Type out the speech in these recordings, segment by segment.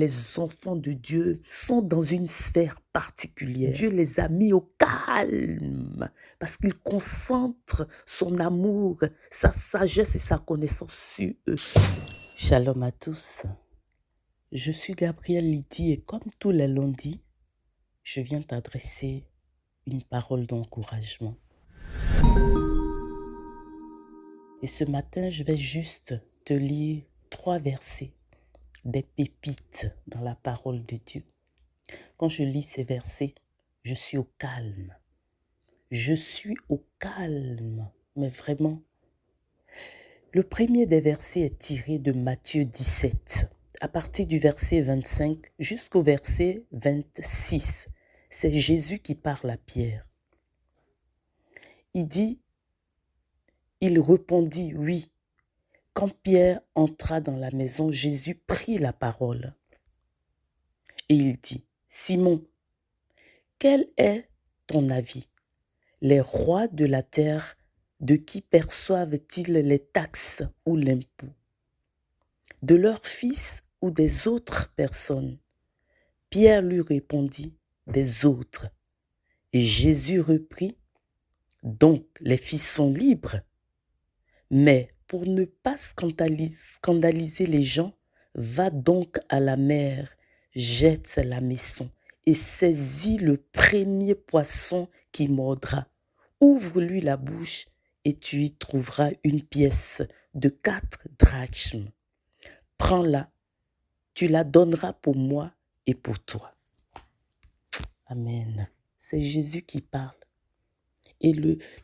Les enfants de Dieu sont dans une sphère particulière. Dieu les a mis au calme parce qu'il concentre son amour, sa sagesse et sa connaissance sur eux. Shalom à tous. Je suis Gabrielle Lydie et comme tous les lundis, je viens t'adresser une parole d'encouragement. Et ce matin, je vais juste te lire 3 versets, des pépites dans la parole de Dieu. Quand je lis ces versets, je suis au calme. Je suis au calme, mais vraiment. Le premier des versets est tiré de Matthieu 17, à partir du verset 25 jusqu'au verset 26. C'est Jésus qui parle à Pierre. Il dit, il répondit, oui. Quand Pierre entra dans la maison, Jésus prit la parole. Et il dit, Simon, quel est ton avis? Les rois de la terre, de qui perçoivent-ils les taxes ou l'impôt? De leurs fils ou des autres personnes? Pierre lui répondit, des autres. Et Jésus reprit, donc les fils sont libres. Mais pour ne pas scandaliser les gens, va donc à la mer, jette la maison et saisis le premier poisson qui mordra. Ouvre-lui la bouche et tu y trouveras une pièce de 4 drachmes. Prends-la, tu la donneras pour moi et pour toi. Amen. C'est Jésus qui parle. Et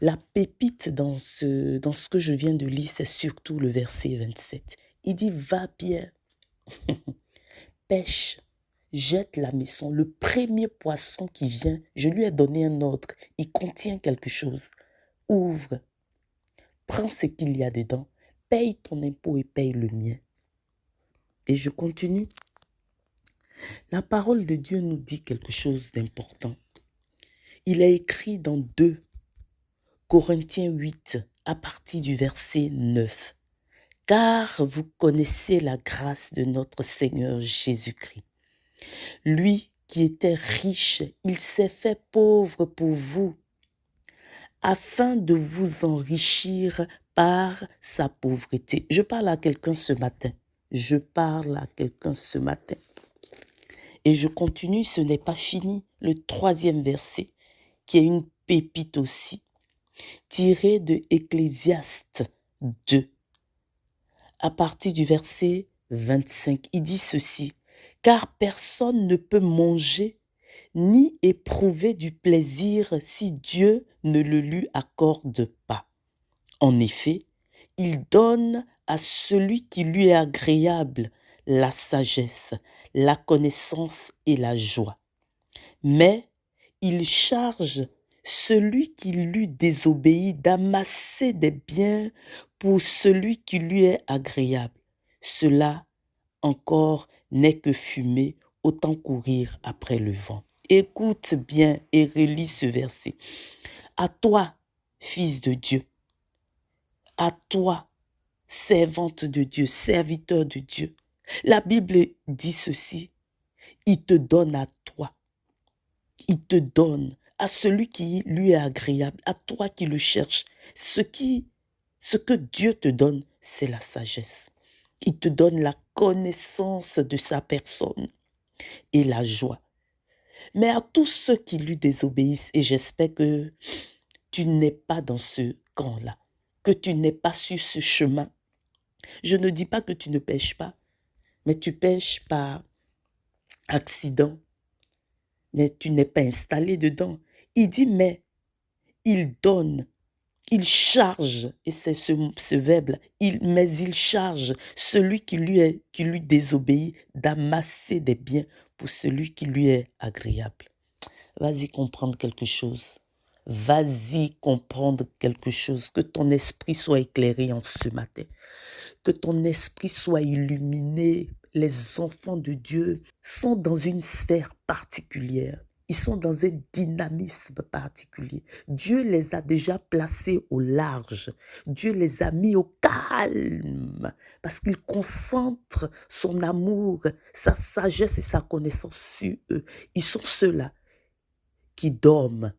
la pépite dans ce que je viens de lire, c'est surtout le verset 27. Il dit, va Pierre, pêche, jette la maison. Le premier poisson qui vient, je lui ai donné un ordre. Il contient quelque chose. Ouvre, prends ce qu'il y a dedans, paye ton impôt et paye le mien. Et je continue. La parole de Dieu nous dit quelque chose d'important. Il est écrit dans 2 Corinthiens 8, à partir du verset 9. Car vous connaissez la grâce de notre Seigneur Jésus-Christ. Lui qui était riche, il s'est fait pauvre pour vous, afin de vous enrichir par sa pauvreté. Je parle à quelqu'un ce matin. Je parle à quelqu'un ce matin. Et je continue, ce n'est pas fini. Le 3e verset, qui est une pépite aussi, tiré de Ecclésiaste 2. À partir du verset 25, il dit ceci. Car personne ne peut manger ni éprouver du plaisir si Dieu ne le lui accorde pas. En effet, il donne à celui qui lui est agréable la sagesse, la connaissance et la joie. Mais il charge celui qui lui désobéit d'amasser des biens pour celui qui lui est agréable. Cela encore n'est que fumer, autant courir après le vent. Écoute bien et relis ce verset. À toi, fils de Dieu, à toi, servante de Dieu, serviteur de Dieu, la Bible dit ceci, il te donne à toi, il te donne à celui qui lui est agréable, à toi qui le cherches. Ce que Dieu te donne, c'est la sagesse. Il te donne la connaissance de sa personne et la joie. Mais à tous ceux qui lui désobéissent, et j'espère que tu n'es pas dans ce camp-là, que tu n'es pas sur ce chemin. Je ne dis pas que tu ne pêches pas, mais tu pêches par accident, mais tu n'es pas installé dedans. Il dit, mais il donne, il charge, et c'est ce verbe, mais il charge celui qui lui désobéit d'amasser des biens pour celui qui lui est agréable. Vas-y comprendre quelque chose. Vas-y comprendre quelque chose. Que ton esprit soit éclairé en ce matin. Que ton esprit soit illuminé. Les enfants de Dieu sont dans une sphère particulière. Ils sont dans un dynamisme particulier. Dieu les a déjà placés au large. Dieu les a mis au calme parce qu'il concentre son amour, sa sagesse et sa connaissance sur eux. Ils sont ceux-là qui dorment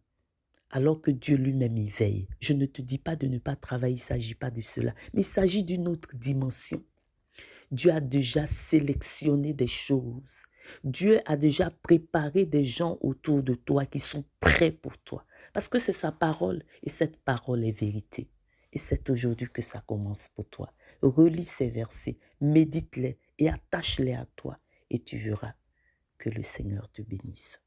alors que Dieu lui-même y veille. Je ne te dis pas de ne pas travailler, il ne s'agit pas de cela, mais il s'agit d'une autre dimension. Dieu a déjà sélectionné des choses. Dieu a déjà préparé des gens autour de toi qui sont prêts pour toi. Parce que c'est sa parole et cette parole est vérité. Et c'est aujourd'hui que ça commence pour toi. Relis ces versets, médite-les et attache-les à toi et tu verras que le Seigneur te bénisse.